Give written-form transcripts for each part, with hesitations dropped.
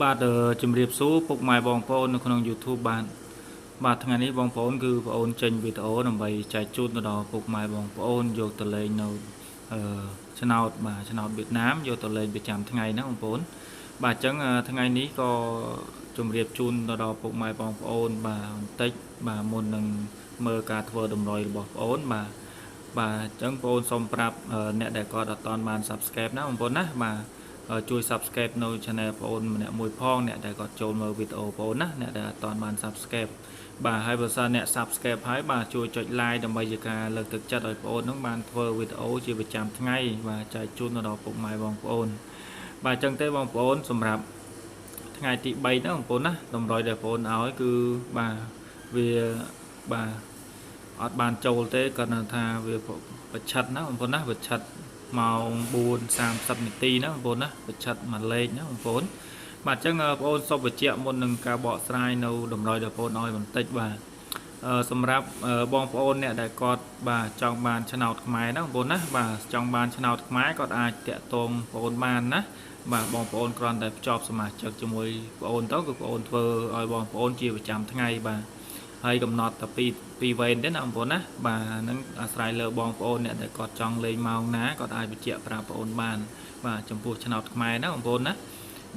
បាទជំរាបសួរពុកម៉ែបងប្អូននៅក្នុង YouTube បាទថ្ងៃនេះបងប្អូនគឺបងប្អូនចេញវីដេអូដើម្បីចែកជូនទៅដល់ពុកម៉ែបងប្អូនយកទៅលេងនៅឆ្នោតឆ្នោតវៀតណាមយកទៅលេងប្រចាំថ្ងៃណាបងប្អូនបាទអញ្ចឹងថ្ងៃនេះក៏ជំរាបជូនទៅដល់ពុកម៉ែបងប្អូនបាទបន្តិចបាទមុននឹងមើលការធ្វើតម្រុយរបស់បងប្អូនបាទអញ្ចឹងបងប្អូនសូមប្រាប់អ្នកដែលគាត់អត់ទាន់បាន Subscribe ណាបងប្អូនណាបាទជួយ Subscribe នៅ Channel បងប្អូនម្នាក់មួយផងអ្នកដែលគាត់ចូលមើលវីដេអូបងប្អូនណាអ្នកដែលអត់ទាន់បាន Subscribe បាទហើយបើសិនអ្នក Subscribe ហើយបាទជួយចុច Like ដើម្បីជាការលើកទឹកចិត្តឲ្យបងប្អូននឹងបានធ្វើវីដេអូជាប្រចាំថ្ងៃបាទចែកជូនដល់ពុកម៉ែបងប្អូនបាទអញ្ចឹងទេបងប្អូនសម្រាប់ថ្ងៃទី3ណាបងប្អូនណាតម្រុយដែលបងប្អូនឲ្យគឺបាទវាបាទអត់បានចូលទេគាត់ថាវាប្រឆិតណាបងប្អូនណាប្រឆិតម៉ោង 4:30 នាទីណាបងប្អូនណាប្រឆិតមួយលេខណាបងប្អូនបាទអញ្ចឹងបងប្អូនសូមបញ្ជាក់មុននឹងការបកស្រាយនៅតម្រុយដល់បងប្អូនឲ្យបន្តិចបាទសម្រាប់បងប្អូនអ្នកដែលគាត់បាទចង់បានឆ្នោតខ្មែរណាបងប្អូនណាបាទចង់បានឆ្នោតខ្មែរគាត់អាចតាក់ទងបងប្អូនបានណាបាទបងប្អូនគ្រាន់តែភ្ជាប់សមាជិកជាមួយបងប្អូនទៅគឺបងប្អូនធ្វើឲ្យបងប្អូនជាប្រចាំថ្ងៃបាទហើយកំណត់តែពីវេនទេណាបងប្អូនណាបាទហ្នឹងអាស្រ័យលើបងប្អូនអ្នកដែលគាត់ចង់លេងម៉ោងណាគាត់អាចបញ្ជាក់ប្រាប់បងប្អូនបានបាទចំពោះឆ្នោតខ្មែរណាបងប្អូនណា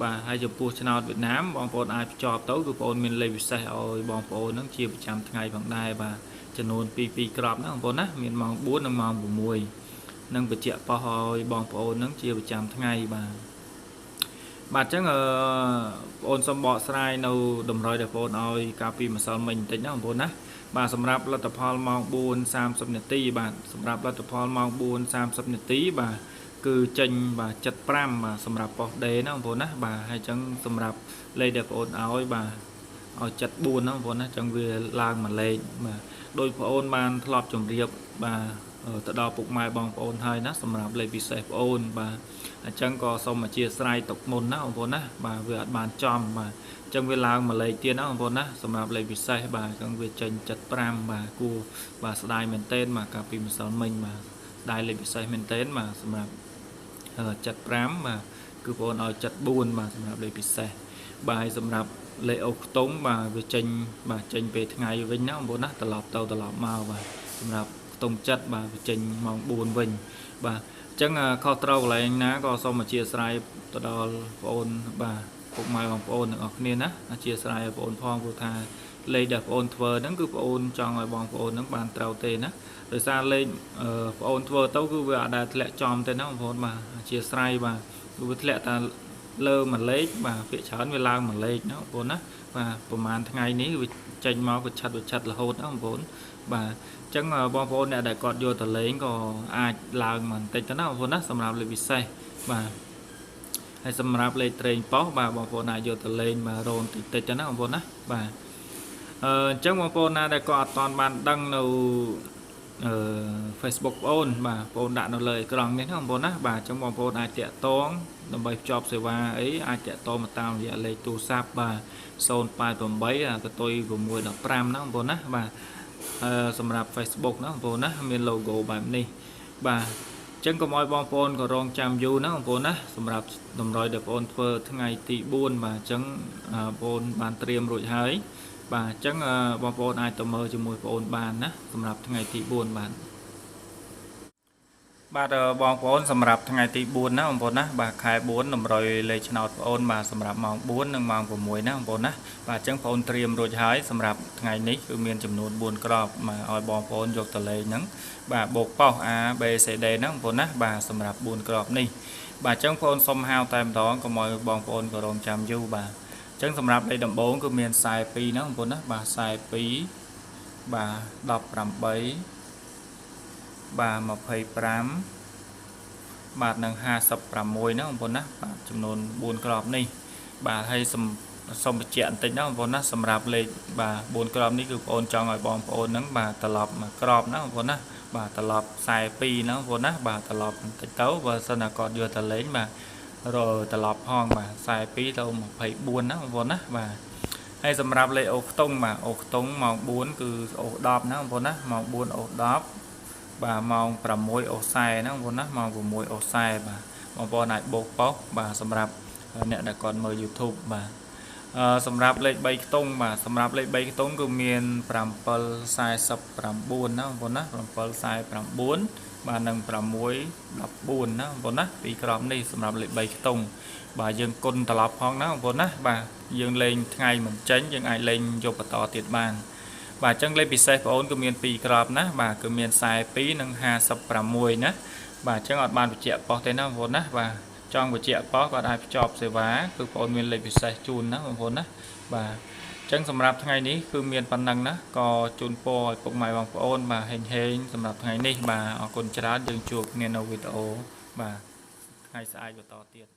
បាទហើយចំពោះឆ្នោតវៀតណាមបងប្អូនអាចភ្ជាប់ទៅគឺបងប្អូនមានលេខពិសេសឲ្យបងប្អូនហ្នឹងជាប្រចាំថ្ងៃផងដែរបាទចំនួន2 ក្របណាបងប្អូនណាមានម៉ោង 4 និងម៉ោង 6នឹងបញ្ជាក់ប៉ោះឲ្យបងប្អូនហ្នឹងជាប្រចាំថ្ងៃបាទអញ្ចឹងបងប្អូនសូមបកស្រាយនៅតម្រុយដែលបងប្អូនឲ្យកាលពីម្សិលមិញបន្តិចណាបងប្អូនណាបាទសម្រាប់លទ្ធផលម៉ោង 4:30 នាទីបាទសម្រាប់លទ្ធផលម៉ោង 4:30 នាទីបាទគឺចេញបាទ75បាទសម្រាប់ប៉ុសដេណាបងប្អូនណាបាទហើយអញ្ចឹងសម្រាប់លេខដែលបងប្អូនឲ្យបាទឲ្យ74ណាបងប្អូនណាអញ្ចឹងវាឡើងមួយលេខបាទដោយបងប្អូនបានធ្លាប់ជម្រាបបាទទៅដល់ពុកម៉ែបងប្អូនហើយណាសម្រាប់លេខពិសេសបងប្អូនបាទអញ្ចឹងក៏សូមអធិស្ឋានទុកមុនណាបងប្អូនណាបាទវាអត់បានចំបាទអញ្ចឹងវាឡើងមួយលេខទៀតណាបងប្អូនណាសម្រាប់លេខពិសេសបាទអញ្ចឹងវាចេញ75បាទគួរបាទស្ដាយមែនទែនបាទកាលពីម្សិលមិញបាទស្ដាយលេខពិសេសមែនទែនបាទសម្រាប់75បាទគឺបងប្អូនឲ្យ74បាទសម្រាប់លេខពិសេសបាទហើយសម្រាប់លេខអូខ្ទង់បាទវាចេញបាទចេញពេលថ្ងៃវិញណាបងប្អូនណាត្រឡប់ទៅត្រឡប់មកបាទសម្រាប់ខ្ទង់ចិត្តបាទវាចេញម៉ោង 4 វិញបាទអញ្ចឹងខុសត្រូវកន្លែងណាក៏សូមអធិស្ឋានទៅដល់បងប្អូនបាទពុកម៉ែបងប្អូនទាំងអស់គ្នាណាអធិស្ឋានឲ្យបងប្អូនផងព្រោះថាលេខដែលបងប្អូនធ្វើហ្នឹងគឺបងប្អូនចង់ឲ្យបងប្អូនហ្នឹងបានត្រូវទេណាដោយសារលេខបងប្អូនធ្វើទៅគឺវាអត់ដែលធ្លាក់ចំទេណាបងប្អូនបាទអធិស្ឋានបាទគឺវាធ្លាក់តែលើមួយលេខបាទពាក្យច្រើនវាឡើងមួយលេខណាបងប្អូនណាបាទប្រហែលថ្ងៃនេះវាចេញមកវាឆិតរហូតណាបងប្អូនបាទអញ្ចឹងបងប្អូនអ្នកដែលគាត់យកទៅលេងក៏អាចឡើងបន្តិចទៅណាបងប្អូនណាសម្រាប់លេខពិសេសបាទហើយសម្រាប់លេខត្រេងប៉ោះបាទបងប្អូនអាចយកទៅលេងបាទរោនតិចទៅណាបងប្អូនណាបាទអញ្ចឹងបងប្អូនណាដែលគាត់អត់ទាន់បានដឹងនៅFacebook បងប្អូនបាទបងប្អូនដាក់នៅលើអេក្រង់នេះណាបងប្អូនណាបាទអញ្ចឹងបងប្អូនអាចតាក់ទងដើម្បីភ្ជាប់សេវាអីអាចតាក់ទងមកតាមរយៈលេខទូរស័ព្ទបាទ088កតុយ615ណាបងប្អូនណាបាទសម្រាប់ Facebook ណាបងប្អូនណាមាន logo បែបនេះបាទអញ្ចឹងកុំឲ្យបងប្អូនក៏រងចាំយូរណាបងប្អូនណាសម្រាប់តម្រុយដែលបងប្អូនធ្វើថ្ងៃទី4បាទអញ្ចឹងបងប្អូនបានត្រៀមរួចហើយបាទអញ្ចឹងបងប្អូនអាចទៅមើលជាមួយបងប្អូនបានណាសម្រាប់ថ្ងៃទី4បាទបងប្អូនសម្រាប់ថ្ងៃទី4ណាបងប្អូនណាបាទខែ4តម្រុយលេខឆ្នោតបងប្អូនបាទសម្រាប់ម៉ោង 4 និងម៉ោង 6ណាបងប្អូនណាបាទអញ្ចឹងបងប្អូនត្រៀមរួចហើយសម្រាប់ថ្ងៃនេះគឺមានចំនួន4ក្របមកឲ្យបងប្អូនយកទៅលេងហ្នឹងបាទបូកប៉ោះ A B C D ហ្នឹងបងប្អូនណាបាទសម្រាប់4ក្របនេះបាទអញ្ចឹងបងប្អូនសុំហៅតែម្ដងកុំឲ្យបងប្អូនក៏រងចាំយូរបាទអញ្ចឹងសម្រាប់លេខដំបូងគឺមាន42ណាបងប្អូនណាបាទ42បាទ18បាទ25បាទនឹង56ណាបងប្អូនណាបាទចំនួន4ក្របនេះបាទហើយសូមបញ្ជាក់បន្តិចណាបងប្អូនណាសម្រាប់លេខបាទ4ក្របនេះគឺបងប្អូនចង់ឲ្យបងប្អូនហ្នឹងបាទត្រឡប់មកក្របណាបងប្អូនណាបាទត្រឡប់42ណាបងប្អូនណាបាទត្រឡប់បន្តិចទៅបើសិនតែគាត់យកទៅលេងបាទរត្រឡប់ផងបាទ42ទៅ24ណាបងប្អូនណាបាទហើយសម្រាប់លេខអូខ្ទង់បាទអូខ្ទង់ម៉ោង 4 គឺអូ10ណាបងប្អូនណាម៉ោង 4 អូ10បាទម៉ោង 6 អូ40ណាបងប្អូនណាម៉ោង 6 អូ40បាទបងប្អូនអាចបូកប៉ោះបាទសម្រាប់ អ្នកដែលគាត់មើល YouTube បាទសម្រាប់លេខ3ខ្ទង់បាទសម្រាប់លេខ3ខ្ទង់គឺមាន749ណាបងប្អូនណា749បាទនិង614ណាបងប្អូនណាពីរក្របនេះសម្រាប់លេខ3ខ្ទង់បាទយើងគុណត្រឡប់ផងណាបងប្អូនណាបាទយើងលេងថ្ងៃមិនចេញយើងអាចលេងយកបន្តទៀតបានបាទអញ្ចឹងលេខពិសេសបងប្អូនគឺមាន2ក្របណាបាទគឺមាន42និង56ណាបាទអញ្ចឹងអត់បានបញ្ជាក់ប៉ុសទេណាបងប្អូនណាបាទចង់បញ្ជាក់ប៉ុសក៏អាចភ្ជាប់សេវាគឺបងប្អូនមានលេខពិសេសជូនណាបងប្អូនណាបាទអញ្ចឹងសម្រាប់ថ្ងៃនេះគឺមានប៉ុណ្ណឹងណាក៏ជូនពរឲ្យពុកម៉ែបងប្អូនបាទហេងសម្រាប់ថ្ងៃនេះបាទអរគុណច្រើនយើងជួបគ្នានៅវីដេអូបាទថ្ងៃស្អែកបន្តទៀត